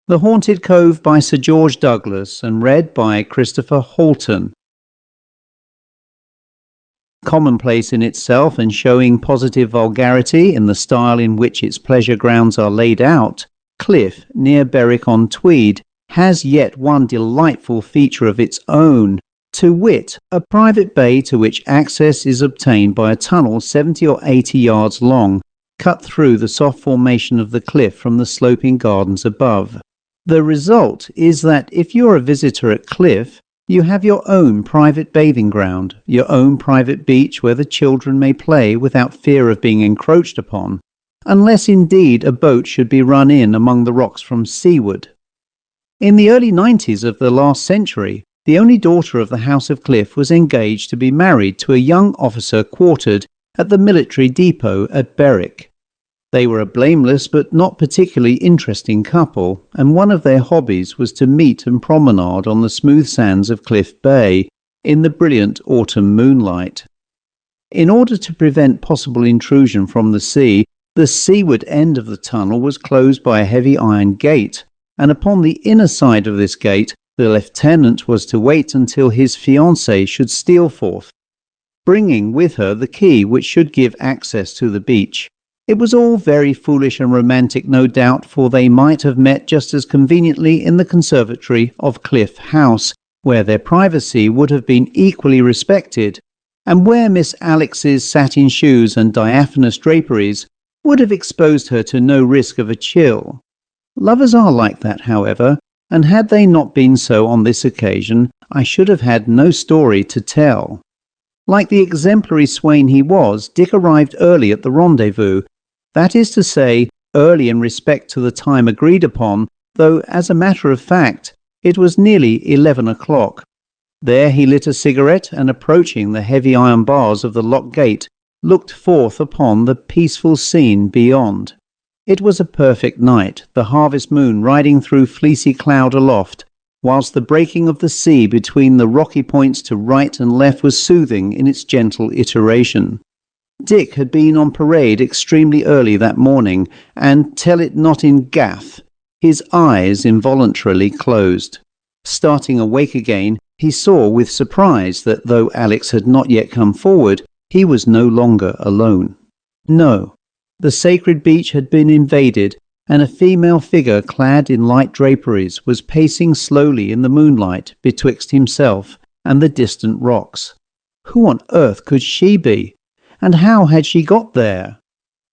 The Haunted Cove by Sir George Douglas and read by Christopher Halton. Commonplace in itself and showing positive vulgarity in the style in which its pleasure grounds are laid out, Cliff, near Berwick-on-Tweed, has yet one delightful feature of its own, to wit, a private bay to which access is obtained by a tunnel 70 or 80 yards long, cut through the soft formation of the cliff from the sloping gardens above. The result is that if you're a visitor at Cliff, you have your own private bathing ground, your own private beach where the children may play without fear of being encroached upon, unless indeed a boat should be run in among the rocks from seaward. In the early 90s of the last century, the only daughter of the House of Cliff was engaged to be married to a young officer quartered at the military depot at Berwick. They were a blameless but not particularly interesting couple, and one of their hobbies was to meet and promenade on the smooth sands of Cliff Bay in the brilliant autumn moonlight. In order to prevent possible intrusion from the sea, the seaward end of the tunnel was closed by a heavy iron gate, and upon the inner side of this gate the lieutenant was to wait until his fiancée should steal forth, bringing with her the key which should give access to the beach. It was all very foolish and romantic, no doubt, for they might have met just as conveniently in the conservatory of Cliff House, where their privacy would have been equally respected, and where Miss Alix's satin shoes and diaphanous draperies would have exposed her to no risk of a chill. Lovers are like that, however, and had they not been so on this occasion, I should have had no story to tell. Like the exemplary swain he was, Dick arrived early at the rendezvous, that is to say, early in respect to the time agreed upon, though, as a matter of fact, it was nearly 11 o'clock. There he lit a cigarette, and approaching the heavy iron bars of the locked gate, looked forth upon the peaceful scene beyond. It was a perfect night, the harvest moon riding through fleecy cloud aloft, whilst the breaking of the sea between the rocky points to right and left was soothing in its gentle iteration. Dick had been on parade extremely early that morning, and, tell it not in Gath, his eyes involuntarily closed. Starting awake again, he saw with surprise that though Alix had not yet come forward, he was no longer alone. No, the sacred beach had been invaded, and a female figure clad in light draperies was pacing slowly in the moonlight betwixt himself and the distant rocks. Who on earth could she be? And how had she got there?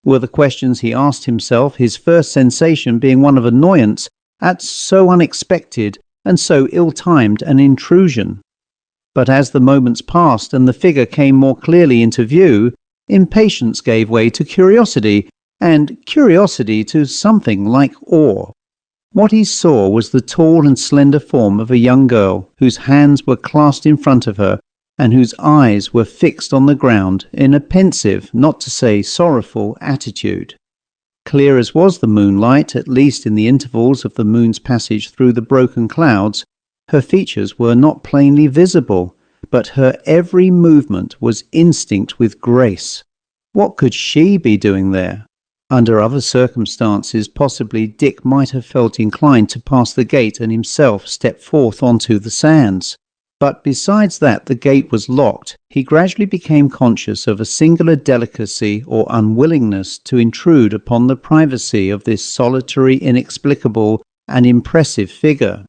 Were the questions he asked himself, his first sensation being one of annoyance at so unexpected and so ill-timed an intrusion. But as the moments passed and the figure came more clearly into view, impatience gave way to curiosity, and curiosity to something like awe. What he saw was the tall and slender form of a young girl whose hands were clasped in front of her, and whose eyes were fixed on the ground in a pensive, not to say sorrowful, attitude. Clear as was the moonlight, at least in the intervals of the moon's passage through the broken clouds, her features were not plainly visible, but her every movement was instinct with grace. What could she be doing there? Under other circumstances, possibly Dick might have felt inclined to pass the gate and himself step forth onto the sands. But besides that the gate was locked, he gradually became conscious of a singular delicacy or unwillingness to intrude upon the privacy of this solitary, inexplicable, and impressive figure.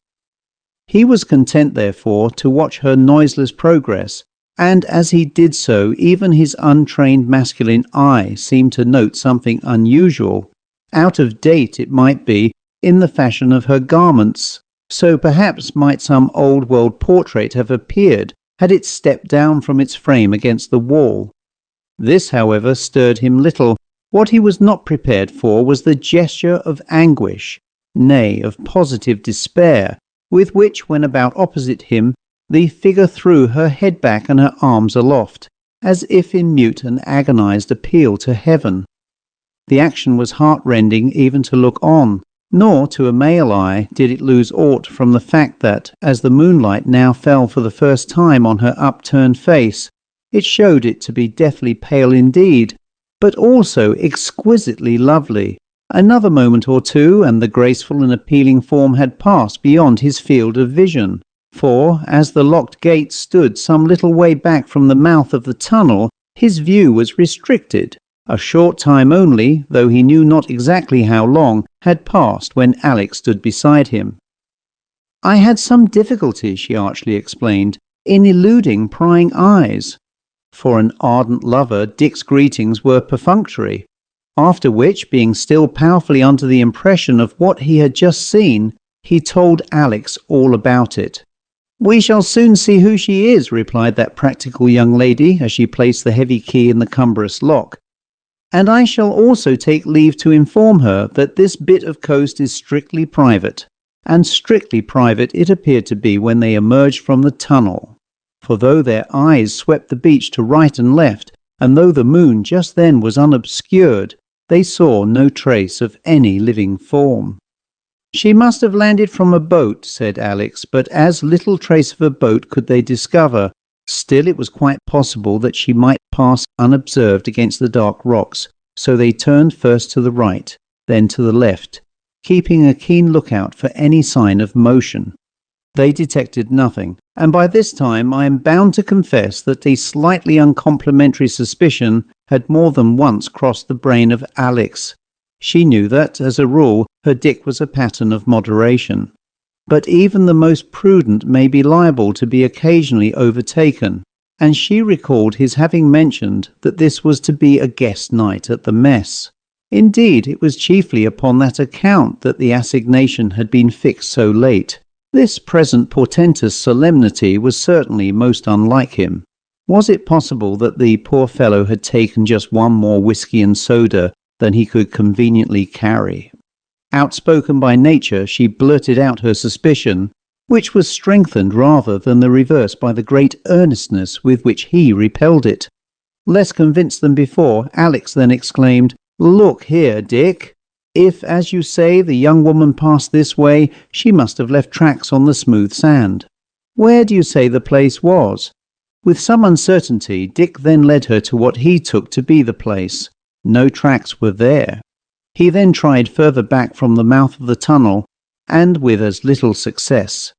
He was content, therefore, to watch her noiseless progress, and as he did so, even his untrained masculine eye seemed to note something unusual, out of date it might be, in the fashion of her garments. So perhaps might some old-world portrait have appeared had it stepped down from its frame against the wall. This, however, stirred him little. What he was not prepared for was the gesture of anguish, nay, of positive despair, with which, when about opposite him, the figure threw her head back and her arms aloft, as if in mute and agonized appeal to heaven. The action was heart-rending even to look on. Nor to a male eye did it lose aught from the fact that, as the moonlight now fell for the first time on her upturned face, it showed it to be deathly pale indeed, but also exquisitely lovely, Another moment or two, and the graceful and appealing form had passed beyond his field of vision, for, as the locked gate stood some little way back from the mouth of the tunnel, his view was restricted. A short time only, though he knew not exactly how long, had passed when Alex stood beside him. "I had some difficulty," she archly explained, "in eluding prying eyes." For an ardent lover, Dick's greetings were perfunctory, after which, being still powerfully under the impression of what he had just seen, he told Alex all about it. "We shall soon see who she is," replied that practical young lady as she placed the heavy key in the cumbrous lock. "And I shall also take leave to inform her that this bit of coast is strictly private." And strictly private it appeared to be when they emerged from the tunnel. For though their eyes swept the beach to right and left, and though the moon just then was unobscured, they saw no trace of any living form. "She must have landed from a boat," said Alex, but as little trace of a boat could they discover. Still, it was quite possible that she might pass unobserved against the dark rocks, so they turned first to the right, then to the left, keeping a keen lookout for any sign of motion. They detected nothing, and by this time I am bound to confess that a slightly uncomplimentary suspicion had more than once crossed the brain of Alex. She knew that, as a rule, her Dick was a pattern of moderation. But even the most prudent may be liable to be occasionally overtaken, and she recalled his having mentioned that this was to be a guest night at the mess. Indeed, it was chiefly upon that account that the assignation had been fixed so late. This present portentous solemnity was certainly most unlike him. Was it possible that the poor fellow had taken just one more whisky and soda than he could conveniently carry? Outspoken by nature, she blurted out her suspicion, which was strengthened rather than the reverse by the great earnestness with which he repelled it. Less convinced than before, Alex then exclaimed, "Look here, Dick. If, as you say, the young woman passed this way, she must have left tracks on the smooth sand. Where do you say the place was?" With some uncertainty, Dick then led her to what he took to be the place. No tracks were there. He then tried further back from the mouth of the tunnel, and with as little success.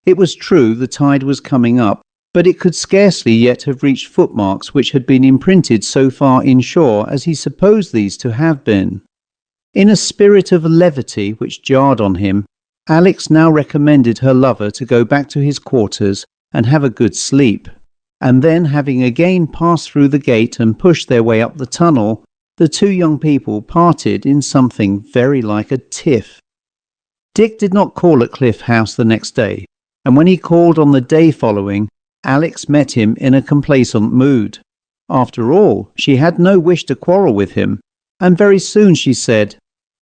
It was true the tide was coming up, but it could scarcely yet have reached footmarks which had been imprinted so far inshore as he supposed these to have been. In a spirit of levity which jarred on him, Alex now recommended her lover to go back to his quarters and have a good sleep, and then, having again passed through the gate and pushed their way up the tunnel, the two young people parted in something very like a tiff. Dick did not call at Cliff House the next day, and when he called on the day following, Alex met him in a complacent mood. After all, she had no wish to quarrel with him, and very soon she said,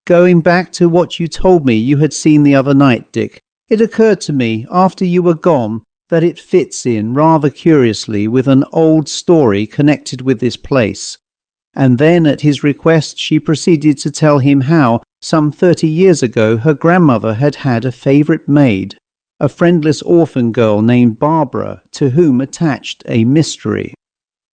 "Going back to what you told me you had seen the other night, Dick, it occurred to me, after you were gone, that it fits in rather curiously with an old story connected with this place." And then, at his request, she proceeded to tell him how, some 30 years ago, her grandmother had had a favourite maid, a friendless orphan girl named Barbara, to whom attached a mystery.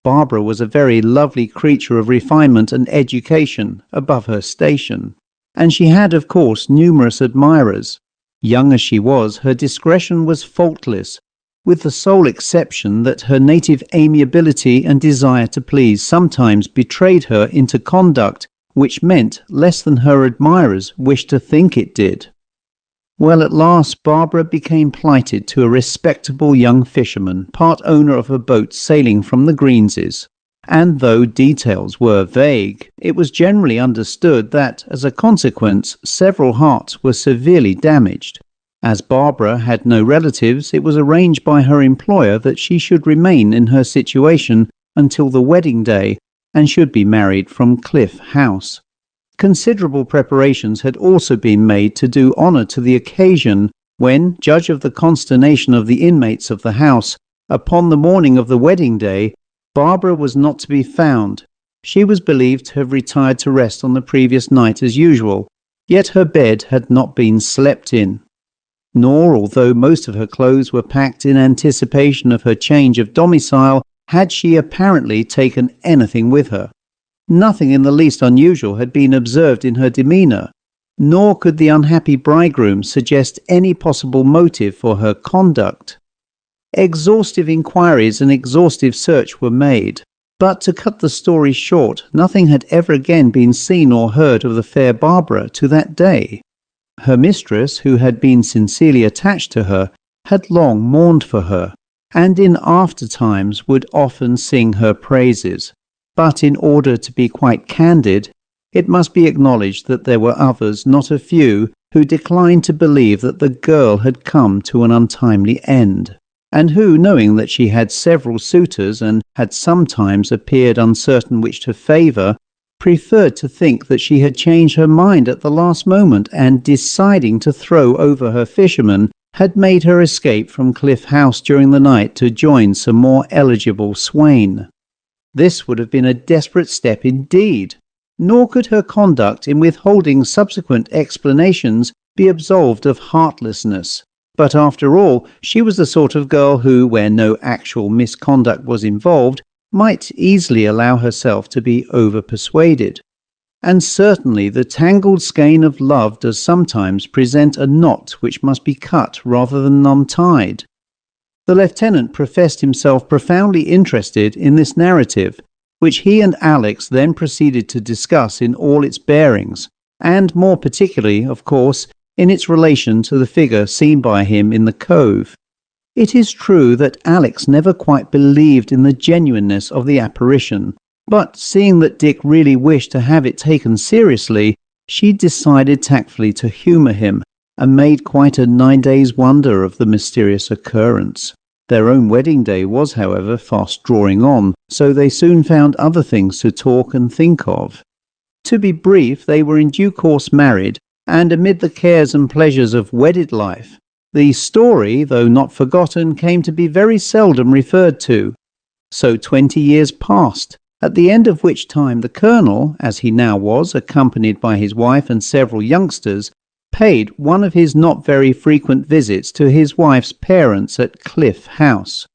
Barbara was a very lovely creature of refinement and education, above her station, and she had, of course, numerous admirers. Young as she was, her discretion was faultless, with the sole exception that her native amiability and desire to please sometimes betrayed her into conduct which meant less than her admirers wished to think it did. Well, at last Barbara became plighted to a respectable young fisherman, part owner of a boat sailing from the Greenses, and though details were vague, it was generally understood that, as a consequence, several hearts were severely damaged. As Barbara had no relatives, it was arranged by her employer that she should remain in her situation until the wedding day and should be married from Cliff House. Considerable preparations had also been made to do honour to the occasion when, judge of the consternation of the inmates of the house, upon the morning of the wedding day, Barbara was not to be found. She was believed to have retired to rest on the previous night as usual, yet her bed had not been slept in. Nor, although most of her clothes were packed in anticipation of her change of domicile, had she apparently taken anything with her. Nothing in the least unusual had been observed in her demeanour, nor could the unhappy bridegroom suggest any possible motive for her conduct. Exhaustive inquiries and exhaustive search were made, but to cut the story short, nothing had ever again been seen or heard of the fair Barbara to that day. Her mistress, who had been sincerely attached to her, had long mourned for her, and in after times would often sing her praises. But in order to be quite candid, it must be acknowledged that there were others, not a few, who declined to believe that the girl had come to an untimely end, and who, knowing that she had several suitors and had sometimes appeared uncertain which to favour, preferred to think that she had changed her mind at the last moment and, deciding to throw over her fisherman, had made her escape from Cliff House during the night to join some more eligible swain. This would have been a desperate step indeed, nor could her conduct in withholding subsequent explanations be absolved of heartlessness. But after all, she was the sort of girl who, where no actual misconduct was involved, might easily allow herself to be over-persuaded. And certainly the tangled skein of love does sometimes present a knot which must be cut rather than untied. The lieutenant professed himself profoundly interested in this narrative, which he and Alex then proceeded to discuss in all its bearings, and more particularly, of course, in its relation to the figure seen by him in the cove. It is true that Alex never quite believed in the genuineness of the apparition, but seeing that Dick really wished to have it taken seriously, she decided tactfully to humour him, and made quite a 9 days' wonder of the mysterious occurrence. Their own wedding day was, however, fast drawing on, so they soon found other things to talk and think of. To be brief, they were in due course married, and amid the cares and pleasures of wedded life, the story, though not forgotten, came to be very seldom referred to. So 20 years passed, at the end of which time the Colonel, as he now was, accompanied by his wife and several youngsters, paid one of his not very frequent visits to his wife's parents at Cliff House.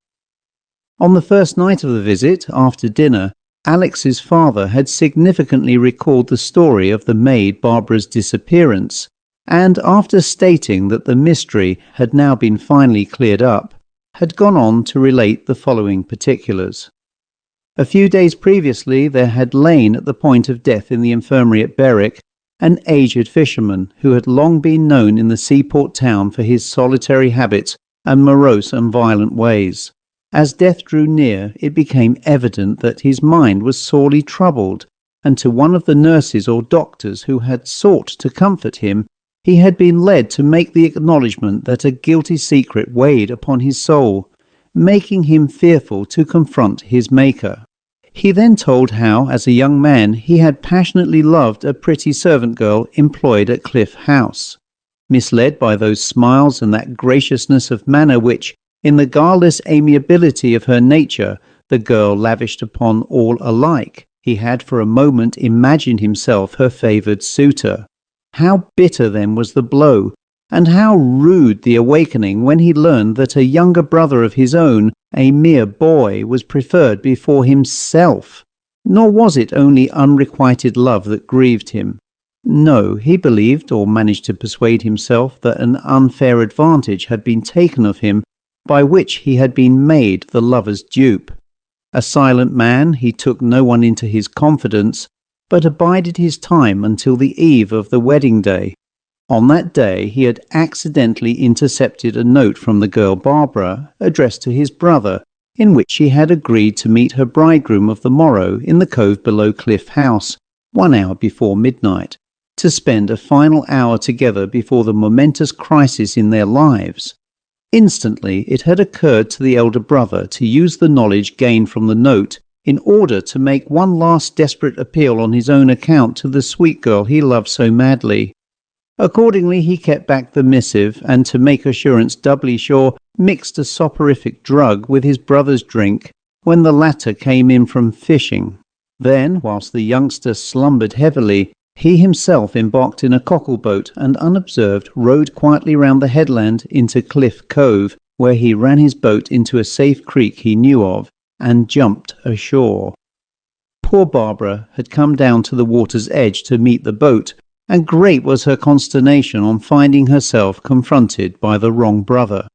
On the first night of the visit, after dinner, Alex's father had significantly recalled the story of the maid Barbara's disappearance, and after stating that the mystery had now been finally cleared up, had gone on to relate the following particulars. A few days previously there had lain at the point of death in the infirmary at Berwick an aged fisherman who had long been known in the seaport town for his solitary habits and morose and violent ways. As death drew near, it became evident that his mind was sorely troubled, and to one of the nurses or doctors who had sought to comfort him, he had been led to make the acknowledgment that a guilty secret weighed upon his soul, making him fearful to confront his Maker. He then told how, as a young man, he had passionately loved a pretty servant girl employed at Cliff House. Misled by those smiles and that graciousness of manner which, in the guileless amiability of her nature, the girl lavished upon all alike, he had for a moment imagined himself her favoured suitor. How bitter then was the blow, and how rude the awakening when he learned that a younger brother of his own, a mere boy, was preferred before himself. Nor was it only unrequited love that grieved him. No, he believed, or managed to persuade himself, that an unfair advantage had been taken of him, by which he had been made the lover's dupe. A silent man, he took no one into his confidence, but abided his time until the eve of the wedding day. On that day he had accidentally intercepted a note from the girl Barbara, addressed to his brother, in which she had agreed to meet her bridegroom of the morrow in the cove below Cliff House, 1 hour before midnight, to spend a final hour together before the momentous crisis in their lives. Instantly it had occurred to the elder brother to use the knowledge gained from the note in order to make one last desperate appeal on his own account to the sweet girl he loved so madly. Accordingly he kept back the missive, and to make assurance doubly sure, mixed a soporific drug with his brother's drink when the latter came in from fishing. Then, whilst the youngster slumbered heavily, he himself embarked in a cockle-boat and unobserved rowed quietly round the headland into Cliff Cove, where he ran his boat into a safe creek he knew of, and jumped ashore. poor Barbara had come down to the water's edge to meet the boat, and great was her consternation on finding herself confronted by the wrong brother.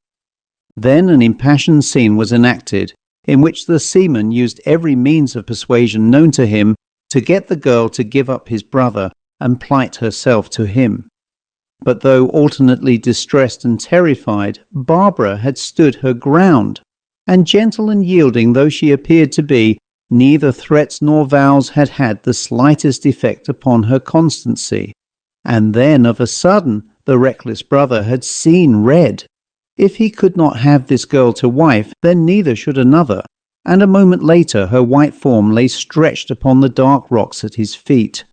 Then an impassioned scene was enacted, in which the seaman used every means of persuasion known to him to get the girl to give up his brother and plight herself to him. But though alternately distressed and terrified, Barbara had stood her ground, and gentle and yielding though she appeared to be, neither threats nor vows had had the slightest effect upon her constancy. And then, of a sudden, the reckless brother had seen red. If he could not have this girl to wife, then neither should another, and a moment later her white form lay stretched upon the dark rocks at his feet.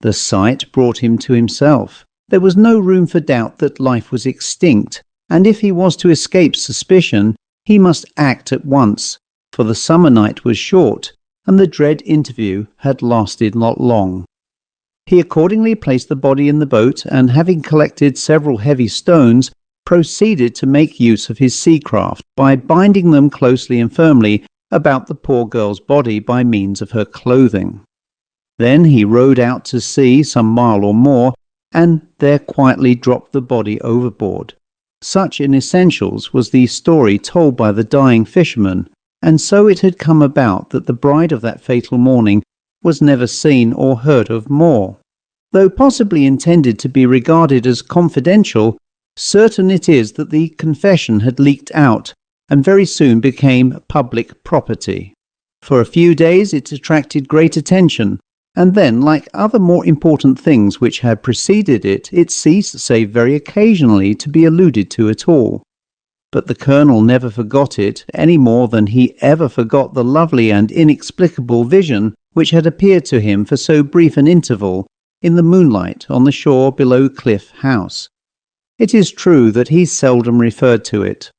The sight brought him to himself. There was no room for doubt that life was extinct, and if he was to escape suspicion, he must act at once, for the summer night was short, and the dread interview had lasted not long. He accordingly placed the body in the boat, and having collected several heavy stones, proceeded to make use of his sea-craft by binding them closely and firmly about the poor girl's body by means of her clothing. Then he rowed out to sea some mile or more, and there quietly dropped the body overboard. Such in essentials was the story told by the dying fisherman, and so it had come about that the bride of that fatal morning was never seen or heard of more. Though possibly intended to be regarded as confidential, certain it is that the confession had leaked out, and very soon became public property. For a few days it attracted great attention, and then, like other more important things which had preceded it, it ceased, save very occasionally, to be alluded to at all. But the Colonel never forgot it, any more than he ever forgot the lovely and inexplicable vision which had appeared to him for so brief an interval in the moonlight on the shore below Cliff House. It is true that he seldom referred to it,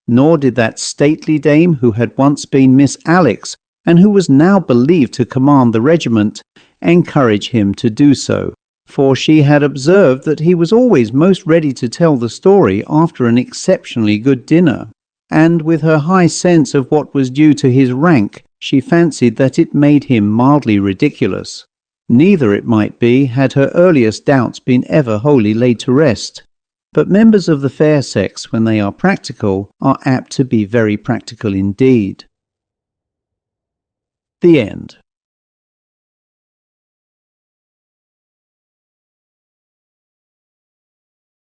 nor did that stately dame who had once been Miss Alex, and who was now believed to command the regiment, encourage him to do so, for she had observed that he was always most ready to tell the story after an exceptionally good dinner, and with her high sense of what was due to his rank, she fancied that it made him mildly ridiculous. Neither, it might be, had her earliest doubts been ever wholly laid to rest. But members of the fair sex, when they are practical, are apt to be very practical indeed. The end.